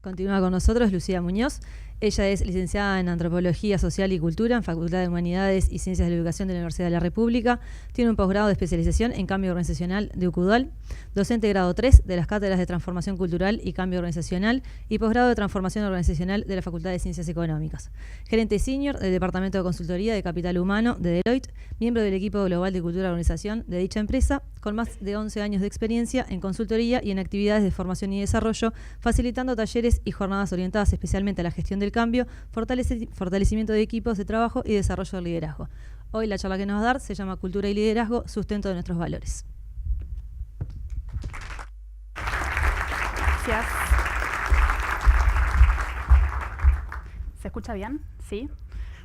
Continúa con nosotros Lucía Muñoz. Ella es licenciada en Antropología Social y Cultura en Facultad de Humanidades y Ciencias de la Educación de la Universidad de la República. Tiene un posgrado de especialización en Cambio Organizacional de UCUDAL, docente grado 3 de las cátedras de Transformación Cultural y Cambio Organizacional y posgrado de Transformación Organizacional de la Facultad de Ciencias Económicas. Gerente senior del Departamento de Consultoría de Capital Humano de Deloitte, miembro del equipo global de Cultura y Organización de dicha empresa, con más de 11 años de experiencia en consultoría y en actividades de formación y desarrollo, facilitando talleres y jornadas orientadas especialmente a la gestión del cambio, fortalecimiento de equipos de trabajo y desarrollo del liderazgo. Hoy la charla que nos va a dar se llama Cultura y Liderazgo, sustento de nuestros valores. Gracias. ¿Se escucha bien? ¿Sí?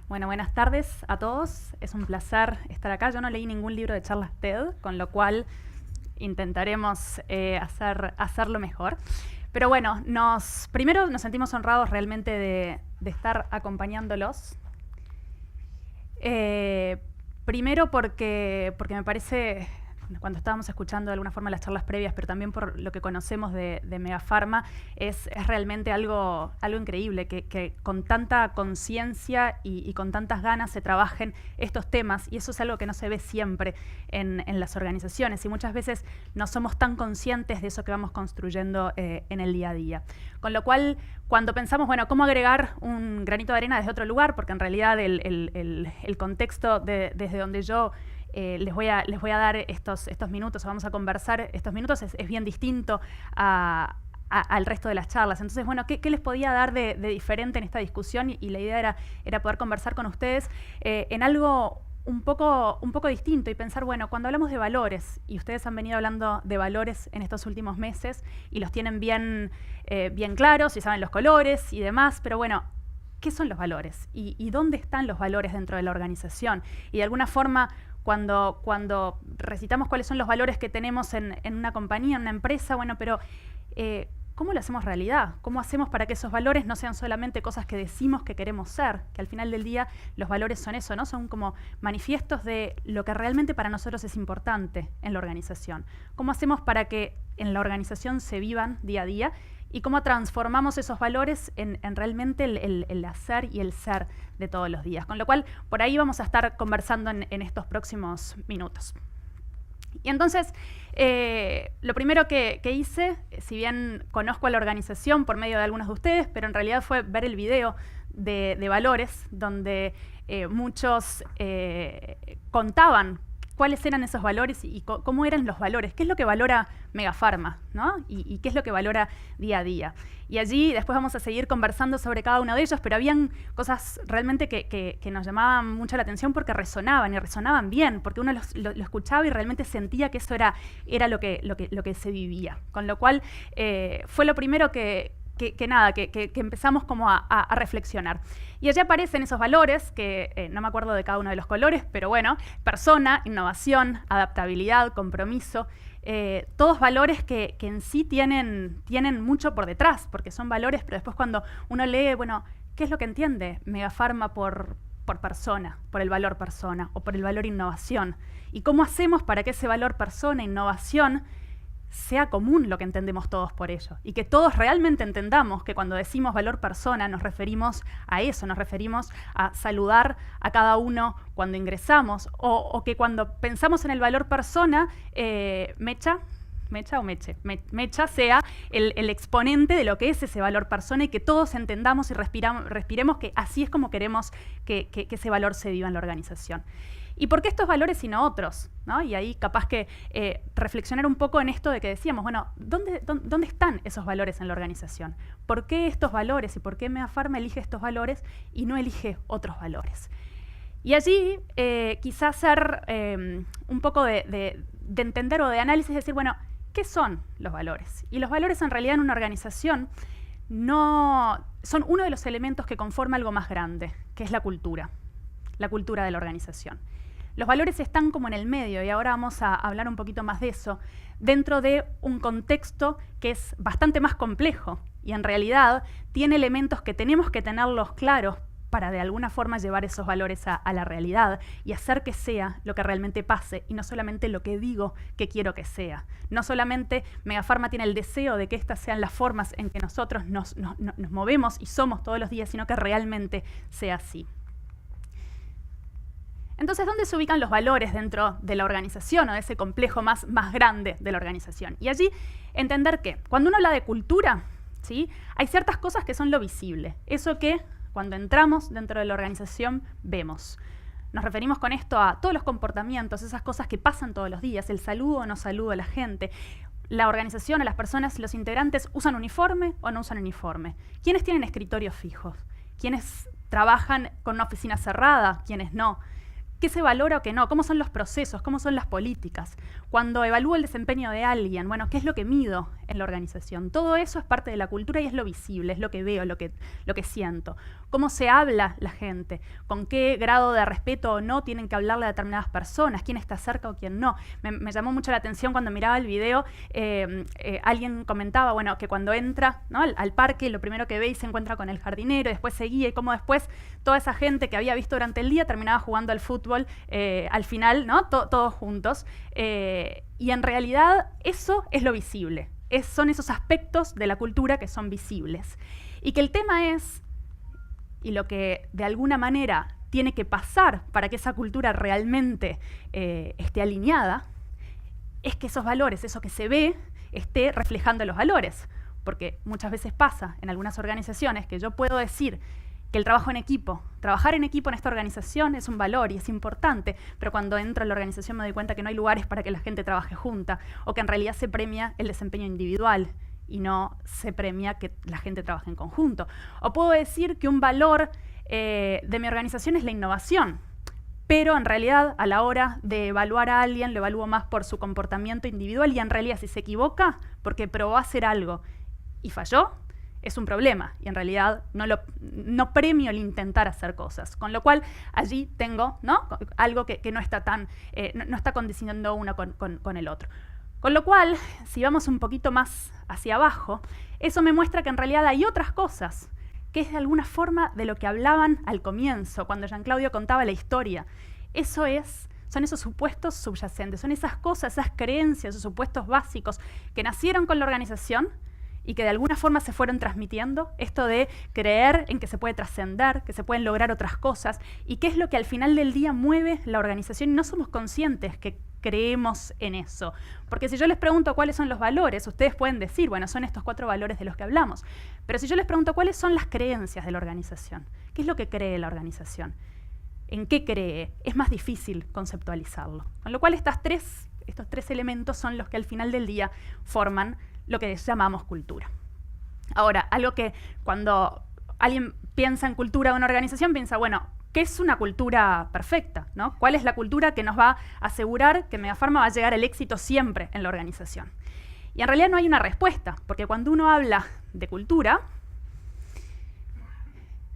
Bueno, buenas tardes a todos. Es un placer estar acá. Yo no leí ningún libro de charlas TED, con lo cual intentaremos hacerlo mejor. Pero bueno, primero nos sentimos honrados realmente de estar acompañándolos. Primero porque me parece, cuando estábamos escuchando de alguna forma las charlas previas, pero también por lo que conocemos de Megafarma, es realmente algo increíble que con tanta conciencia y con tantas ganas se trabajen estos temas, y eso es algo que no se ve siempre en las organizaciones, y muchas veces no somos tan conscientes de eso que vamos construyendo en el día a día. Con lo cual, cuando pensamos, bueno, ¿cómo agregar un granito de arena desde otro lugar? Porque en realidad el contexto desde donde yo les voy a dar estos minutos, o vamos a conversar estos minutos, es bien distinto al resto de las charlas. Entonces, bueno, ¿qué les podía dar de diferente en esta discusión? Y la idea era poder conversar con ustedes en algo un poco distinto y pensar, bueno, cuando hablamos de valores, y ustedes han venido hablando de valores en estos últimos meses y los tienen bien claros y saben los colores y demás, pero bueno, ¿qué son los valores? ¿Y dónde están los valores dentro de la organización? Y de alguna forma, cuando recitamos cuáles son los valores que tenemos en una compañía, en una empresa, bueno, pero ¿cómo lo hacemos realidad? ¿Cómo hacemos para que esos valores no sean solamente cosas que decimos que queremos ser? Que al final del día los valores son eso, ¿no? Son como manifiestos de lo que realmente para nosotros es importante en la organización. ¿Cómo hacemos para que en la organización se vivan día a día? Y cómo transformamos esos valores en realmente el hacer y el ser de todos los días. Con lo cual, por ahí vamos a estar conversando en estos próximos minutos. Y entonces, lo primero que hice, si bien conozco a la organización por medio de algunos de ustedes, pero en realidad fue ver el video de valores, donde muchos contaban cuáles eran esos valores y cómo eran los valores, qué es lo que valora Megafarma, ¿no? Y qué es lo que valora día a día. Y allí después vamos a seguir conversando sobre cada uno de ellos, pero habían cosas realmente que nos llamaban mucho la atención porque resonaban, y resonaban bien, porque uno lo escuchaba y realmente sentía que eso era lo que se vivía. Con lo cual fue lo primero que empezamos como a reflexionar. Y allí aparecen esos valores, que no me acuerdo de cada uno de los colores, pero bueno, persona, innovación, adaptabilidad, compromiso, todos valores que en sí tienen mucho por detrás, porque son valores, pero después cuando uno lee, bueno, ¿qué es lo que entiende Megafarma por persona, por el valor persona o por el valor innovación? ¿Y cómo hacemos para que ese valor persona, innovación, sea común lo que entendemos todos por ello? Y que todos realmente entendamos que cuando decimos valor persona nos referimos a eso, nos referimos a saludar a cada uno cuando ingresamos, o que cuando pensamos en el valor persona, Mecha sea el exponente de lo que es ese valor persona, y que todos entendamos y respiremos que así es como queremos que ese valor se viva en la organización. ¿Y por qué estos valores y no otros? ¿No? Y ahí capaz que reflexionar un poco en esto de que decíamos, bueno, ¿dónde están esos valores en la organización? ¿Por qué estos valores y por qué Megafarma elige estos valores y no elige otros valores? Y allí quizás hacer un poco de entender o de análisis, decir, bueno, ¿qué son los valores? Y los valores en realidad en una organización son uno de los elementos que conforma algo más grande, que es la cultura de la organización. Los valores están como en el medio, y ahora vamos a hablar un poquito más de eso, dentro de un contexto que es bastante más complejo y en realidad tiene elementos que tenemos que tenerlos claros para de alguna forma llevar esos valores a la realidad y hacer que sea lo que realmente pase y no solamente lo que digo que quiero que sea. No solamente Megafarma tiene el deseo de que estas sean las formas en que nosotros nos movemos y somos todos los días, sino que realmente sea así. Entonces, ¿dónde se ubican los valores dentro de la organización o de ese complejo más grande de la organización? Y allí entender que cuando uno habla de cultura, ¿sí?, hay ciertas cosas que son lo visible. Eso que cuando entramos dentro de la organización vemos. Nos referimos con esto a todos los comportamientos, esas cosas que pasan todos los días, el saludo o no saludo a la gente. La organización, a las personas, los integrantes, ¿usan uniforme o no usan uniforme? ¿Quiénes tienen escritorios fijos? ¿Quiénes trabajan con una oficina cerrada? ¿Quiénes no? ¿Qué se valora o qué no? ¿Cómo son los procesos? ¿Cómo son las políticas? Cuando evalúo el desempeño de alguien, bueno, ¿qué es lo que mido en la organización? Todo eso es parte de la cultura y es lo visible, es lo que veo, lo que siento. ¿Cómo se habla la gente? ¿Con qué grado de respeto o no tienen que hablarle a determinadas personas? ¿Quién está cerca o quién no? Me llamó mucho la atención cuando miraba el video, alguien comentaba, bueno, que cuando entra, ¿no?, al parque, lo primero que ve y se encuentra con el jardinero, y después seguía, y cómo después toda esa gente que había visto durante el día terminaba jugando al fútbol al final, ¿no?, todos juntos. Y en realidad eso es lo visible. Son esos aspectos de la cultura que son visibles. Y que el tema es, y lo que de alguna manera tiene que pasar para que esa cultura realmente esté alineada, es que esos valores, eso que se ve, esté reflejando los valores. Porque muchas veces pasa en algunas organizaciones que yo puedo decir que el trabajar en equipo en esta organización es un valor y es importante, pero cuando entro a la organización me doy cuenta que no hay lugares para que la gente trabaje junta, o que en realidad se premia el desempeño individual y no se premia que la gente trabaje en conjunto. O puedo decir que un valor de mi organización es la innovación, pero en realidad a la hora de evaluar a alguien lo evalúo más por su comportamiento individual y en realidad si se equivoca porque probó a hacer algo y falló, es un problema y en realidad no premio el intentar hacer cosas. Con lo cual allí tengo, ¿no?, algo que no está no está condicionando uno con el otro. Con lo cual, si vamos un poquito más hacia abajo, eso me muestra que en realidad hay otras cosas, que es de alguna forma de lo que hablaban al comienzo, cuando Jean Claudio contaba la historia. Son esos supuestos subyacentes, son esas cosas, esas creencias, esos supuestos básicos que nacieron con la organización y que de alguna forma se fueron transmitiendo, esto de creer en que se puede trascender, que se pueden lograr otras cosas, y qué es lo que al final del día mueve la organización, y no somos conscientes que creemos en eso. Porque si yo les pregunto cuáles son los valores, ustedes pueden decir, bueno, son estos 4 valores de los que hablamos, pero si yo les pregunto cuáles son las creencias de la organización, ¿qué es lo que cree la organización? ¿En qué cree? Es más difícil conceptualizarlo. Con lo cual estos 3 elementos son los que al final del día forman lo que llamamos cultura. Ahora, algo que cuando alguien piensa en cultura de una organización, piensa, bueno, ¿qué es una cultura perfecta, ¿no? ¿Cuál es la cultura que nos va a asegurar que Megafarma va a llegar al éxito siempre en la organización? Y en realidad no hay una respuesta, porque cuando uno habla de cultura,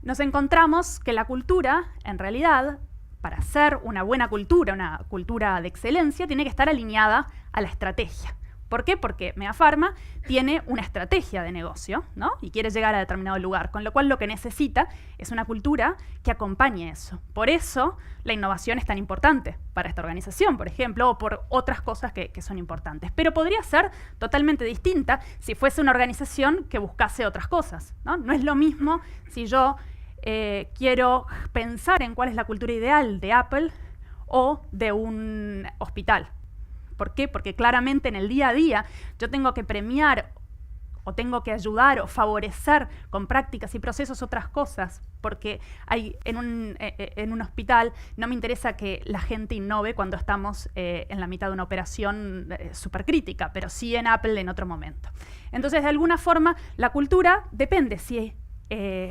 nos encontramos que la cultura, en realidad, para ser una buena cultura, una cultura de excelencia, tiene que estar alineada a la estrategia. ¿Por qué? Porque Megafarma tiene una estrategia de negocio, ¿no?, y quiere llegar a determinado lugar, con lo cual lo que necesita es una cultura que acompañe eso. Por eso la innovación es tan importante para esta organización, por ejemplo, o por otras cosas que son importantes. Pero podría ser totalmente distinta si fuese una organización que buscase otras cosas, ¿no? No es lo mismo si yo quiero pensar en cuál es la cultura ideal de Apple o de un hospital. ¿Por qué? Porque claramente en el día a día yo tengo que premiar o tengo que ayudar o favorecer con prácticas y procesos otras cosas, porque en un hospital no me interesa que la gente innove cuando estamos en la mitad de una operación súper crítica, pero sí en Apple en otro momento. Entonces, de alguna forma, la cultura depende si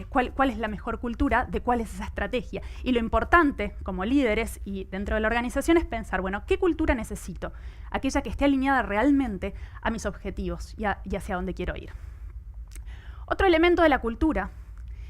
cuál es la mejor cultura, de cuál es esa estrategia. Y lo importante como líderes y dentro de la organización es pensar, bueno, ¿qué cultura necesito? Aquella que esté alineada realmente a mis objetivos y hacia dónde quiero ir. Otro elemento de la cultura,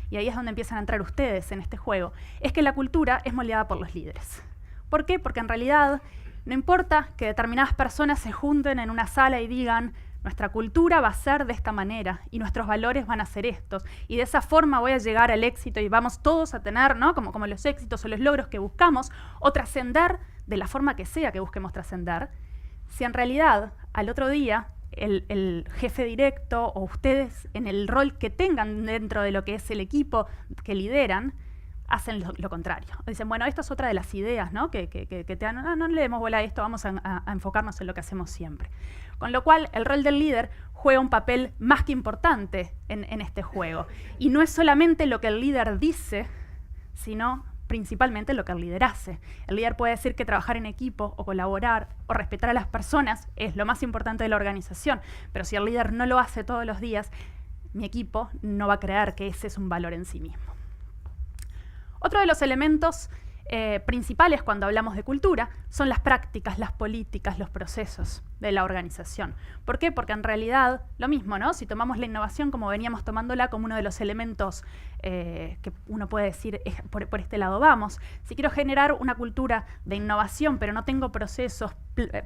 y ahí es donde empiezan a entrar ustedes en este juego, es que la cultura es moldeada por los líderes. ¿Por qué? Porque en realidad no importa que determinadas personas se junten en una sala y digan nuestra cultura va a ser de esta manera y nuestros valores van a ser estos. Y de esa forma voy a llegar al éxito y vamos todos a tener, ¿no? como los éxitos o los logros que buscamos, o trascender de la forma que sea que busquemos trascender, si en realidad al otro día el jefe directo o ustedes en el rol que tengan dentro de lo que es el equipo que lideran, hacen lo contrario. Dicen, bueno, esta es otra de las ideas, ¿no? que te dan, no le demos bola a esto, vamos a enfocarnos en lo que hacemos siempre. Con lo cual, el rol del líder juega un papel más que importante en este juego. Y no es solamente lo que el líder dice, sino principalmente lo que el líder hace. El líder puede decir que trabajar en equipo o colaborar o respetar a las personas es lo más importante de la organización, pero si el líder no lo hace todos los días, mi equipo no va a creer que ese es un valor en sí mismo. Otro de los elementos principales cuando hablamos de cultura son las prácticas, las políticas, los procesos de la organización. ¿Por qué? Porque en realidad, lo mismo, ¿no? Si tomamos la innovación como veníamos tomándola como uno de los elementos que uno puede decir, por este lado vamos. Si quiero generar una cultura de innovación, pero no tengo procesos,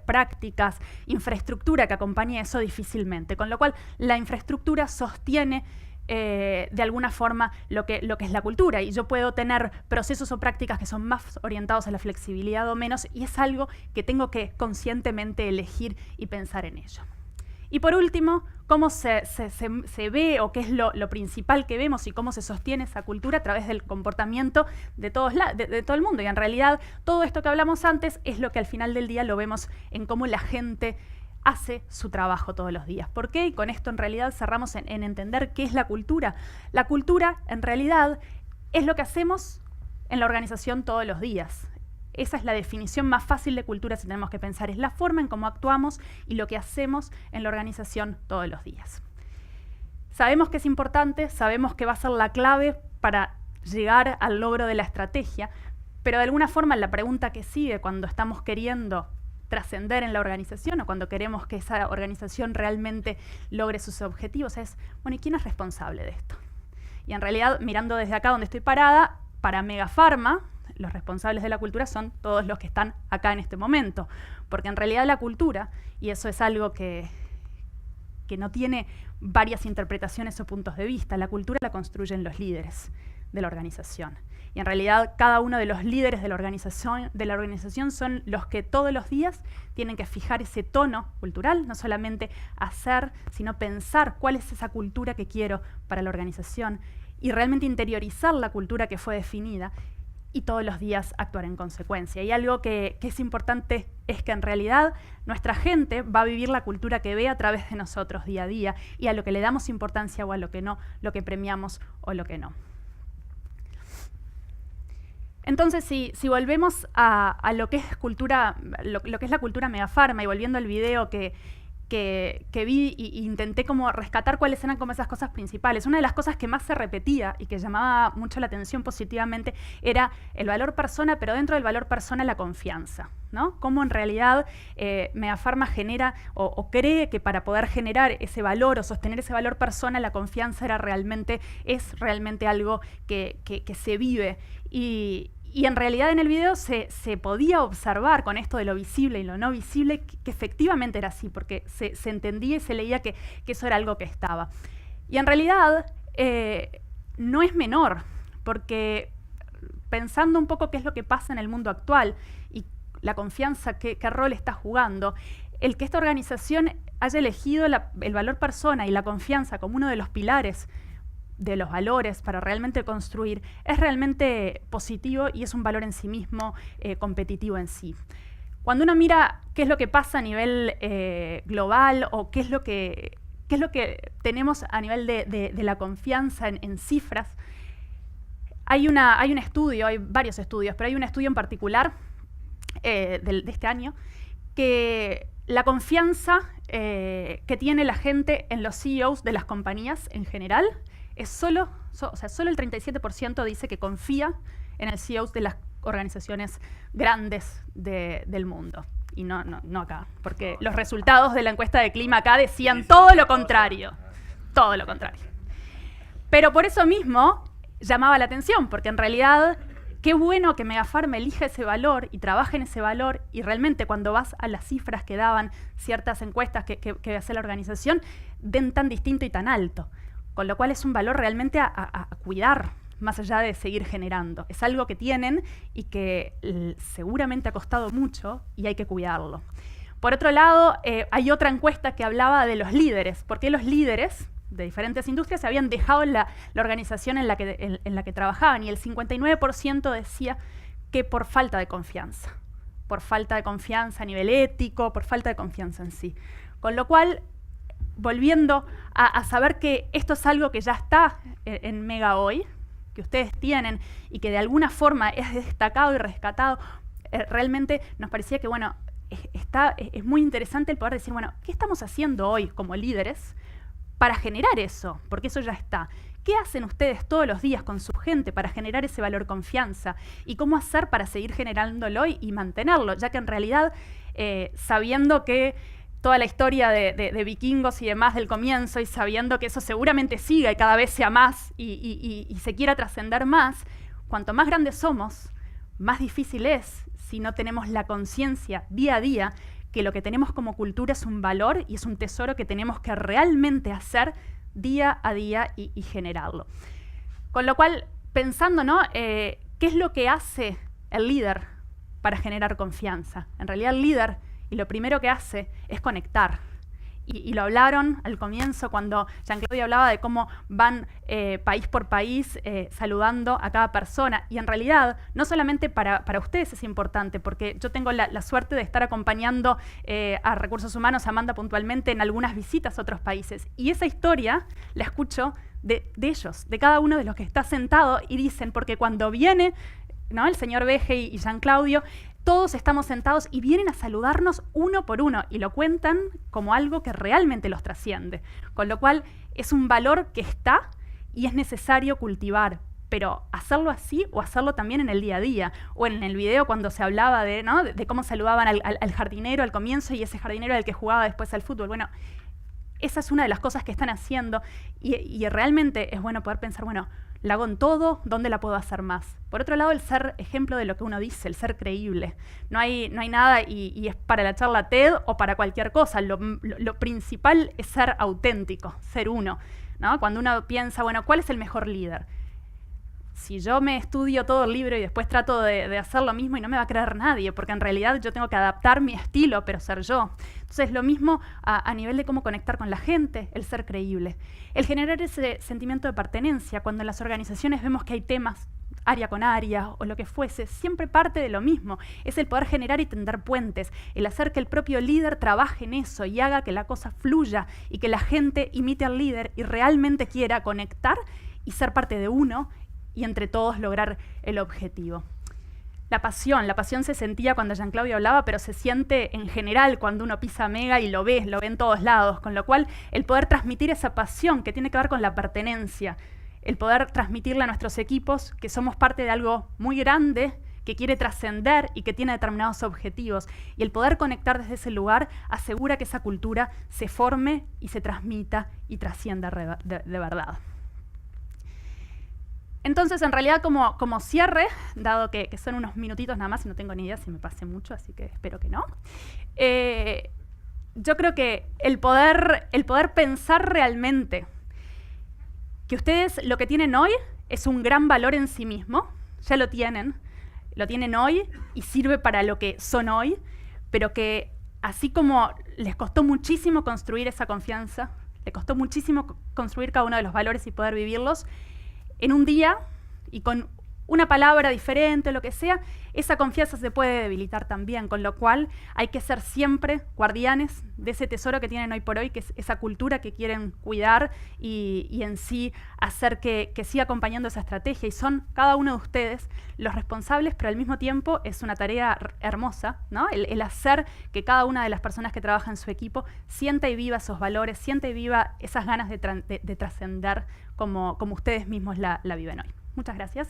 prácticas, infraestructura que acompañe eso, difícilmente. Con lo cual, la infraestructura sostiene de alguna forma lo que es la cultura, y yo puedo tener procesos o prácticas que son más orientados a la flexibilidad o menos, y es algo que tengo que conscientemente elegir y pensar en ello. Y por último, cómo se ve o qué es lo principal que vemos y cómo se sostiene esa cultura a través del comportamiento de todo el mundo. Y en realidad todo esto que hablamos antes es lo que al final del día lo vemos en cómo la gente hace su trabajo todos los días. ¿Por qué? Y con esto en realidad cerramos en entender qué es la cultura. La cultura en realidad es lo que hacemos en la organización todos los días. Esa es la definición más fácil de cultura si tenemos que pensar. Es la forma en cómo actuamos y lo que hacemos en la organización todos los días. Sabemos que es importante, sabemos que va a ser la clave para llegar al logro de la estrategia, pero de alguna forma la pregunta que sigue cuando estamos queriendo trascender en la organización o cuando queremos que esa organización realmente logre sus objetivos es, bueno, ¿y quién es responsable de esto? Y en realidad, mirando desde acá donde estoy parada, para Megapharma, los responsables de la cultura son todos los que están acá en este momento, porque en realidad la cultura, y eso es algo que no tiene varias interpretaciones o puntos de vista, la cultura la construyen los líderes de la organización. Y en realidad cada uno de los líderes de la organización son los que todos los días tienen que fijar ese tono cultural, no solamente hacer, sino pensar cuál es esa cultura que quiero para la organización y realmente interiorizar la cultura que fue definida y todos los días actuar en consecuencia. Y algo que es importante es que en realidad nuestra gente va a vivir la cultura que ve a través de nosotros día a día y a lo que le damos importancia o a lo que no, lo que premiamos o lo que no. Entonces, si volvemos a lo que es cultura, lo que es la cultura Megapharma, y volviendo al video que vi e intenté como rescatar cuáles eran como esas cosas principales. Una de las cosas que más se repetía y que llamaba mucho la atención positivamente era el valor persona, pero dentro del valor persona la confianza, ¿no? Cómo en realidad Megapharma genera o cree que para poder generar ese valor o sostener ese valor persona, la confianza es realmente algo que se vive. Y en realidad en el video se podía observar con esto de lo visible y lo no visible que efectivamente era así, porque se entendía y se leía que eso era algo que estaba. Y en realidad no es menor, porque pensando un poco qué es lo que pasa en el mundo actual y la confianza, qué rol está jugando, el que esta organización haya elegido el valor persona y la confianza como uno de los pilares de los valores para realmente construir, es realmente positivo y es un valor en sí mismo, competitivo en sí. Cuando uno mira qué es lo que pasa a nivel global o qué es lo que tenemos a nivel de la confianza en cifras, hay un estudio, hay varios estudios, pero hay un estudio en particular de este año que la confianza que tiene la gente en los CEOs de las compañías en general es solo el 37% dice que confía en el CEO de las organizaciones grandes del mundo. Y no acá, porque los resultados de la encuesta de clima acá decían todo lo contrario. Todo lo contrario. Pero por eso mismo llamaba la atención, porque en realidad qué bueno que Megafarma elija ese valor y trabaje en ese valor, y realmente cuando vas a las cifras que daban ciertas encuestas que hace la organización, den tan distinto y tan alto. Con lo cual es un valor realmente a cuidar, más allá de seguir generando. Es algo que tienen y que seguramente ha costado mucho y hay que cuidarlo. Por otro lado, hay otra encuesta que hablaba de los líderes. ¿Por qué los líderes de diferentes industrias se habían dejado la organización en la que trabajaban? Y el 59% decía que por falta de confianza. Por falta de confianza a nivel ético, por falta de confianza en sí. Con lo cual, volviendo a saber que esto es algo que ya está en Mega hoy, que ustedes tienen y que de alguna forma es destacado y rescatado, realmente nos parecía que, bueno, es muy interesante el poder decir, bueno, ¿qué estamos haciendo hoy como líderes para generar eso? Porque eso ya está. ¿Qué hacen ustedes todos los días con su gente para generar ese valor confianza? ¿Y cómo hacer para seguir generándolo y mantenerlo? Ya que en realidad, sabiendo que toda la historia de vikingos y demás del comienzo, y sabiendo que eso seguramente siga y cada vez sea más y se quiera trascender más, cuanto más grandes somos, más difícil es si no tenemos la conciencia día a día que lo que tenemos como cultura es un valor y es un tesoro que tenemos que realmente hacer día a día y generarlo. Con lo cual, pensando, ¿no? ¿Qué es lo que hace el líder para generar confianza? En realidad el líder, y lo primero que hace, es conectar. Y lo hablaron al comienzo cuando Jean-Claude hablaba de cómo van país por país saludando a cada persona. Y en realidad, no solamente para ustedes es importante, porque yo tengo la suerte de estar acompañando a Recursos Humanos, a Amanda puntualmente, en algunas visitas a otros países. Y esa historia la escucho de ellos, de cada uno de los que está sentado, y dicen, porque cuando viene, ¿no?, el señor Veje y Jean-Claude, todos estamos sentados y vienen a saludarnos uno por uno y lo cuentan como algo que realmente los trasciende. Con lo cual es un valor que está y es necesario cultivar, pero hacerlo así o hacerlo también en el día a día. O en el video cuando se hablaba ¿no?, de cómo saludaban al jardinero al comienzo y ese jardinero era el que jugaba después al fútbol. Bueno, esa es una de las cosas que están haciendo y realmente es bueno poder pensar, bueno, la hago en todo, ¿dónde la puedo hacer más? Por otro lado, el ser ejemplo de lo que uno dice, el ser creíble. No hay nada, y es para la charla TED o para cualquier cosa. Lo principal es ser auténtico, ser uno, ¿no? Cuando uno piensa, bueno, ¿cuál es el mejor líder? Si yo me estudio todo el libro y después trato de hacer lo mismo y no me va a creer nadie, porque en realidad yo tengo que adaptar mi estilo, pero ser yo. Entonces, lo mismo a nivel de cómo conectar con la gente, el ser creíble. El generar ese sentimiento de pertenencia, cuando en las organizaciones vemos que hay temas, área con área o lo que fuese, siempre parte de lo mismo. Es el poder generar y tender puentes, el hacer que el propio líder trabaje en eso y haga que la cosa fluya y que la gente imite al líder y realmente quiera conectar y ser parte de uno y entre todos lograr el objetivo. La pasión se sentía cuando Jean-Claude hablaba, pero se siente en general cuando uno pisa Mega y lo ve en todos lados, con lo cual el poder transmitir esa pasión que tiene que ver con la pertenencia, el poder transmitirle a nuestros equipos que somos parte de algo muy grande, que quiere trascender y que tiene determinados objetivos, y el poder conectar desde ese lugar asegura que esa cultura se forme y se transmita y trascienda de verdad. Entonces, en realidad, como cierre, dado que son unos minutitos nada más y no tengo ni idea si me pasé mucho, así que espero que no, yo creo que el poder pensar realmente que ustedes lo que tienen hoy es un gran valor en sí mismo, ya lo tienen hoy y sirve para lo que son hoy, pero que así como les costó muchísimo construir esa confianza, les costó muchísimo construir cada uno de los valores y poder vivirlos, en un día y con una palabra diferente o lo que sea, esa confianza se puede debilitar también, con lo cual hay que ser siempre guardianes de ese tesoro que tienen hoy por hoy, que es esa cultura que quieren cuidar y en sí hacer que siga acompañando esa estrategia. Y son cada uno de ustedes los responsables, pero al mismo tiempo es una tarea hermosa, ¿no? El hacer que cada una de las personas que trabajan en su equipo sienta y viva esos valores, sienta y viva esas ganas de trascender como ustedes mismos la viven hoy. Muchas gracias.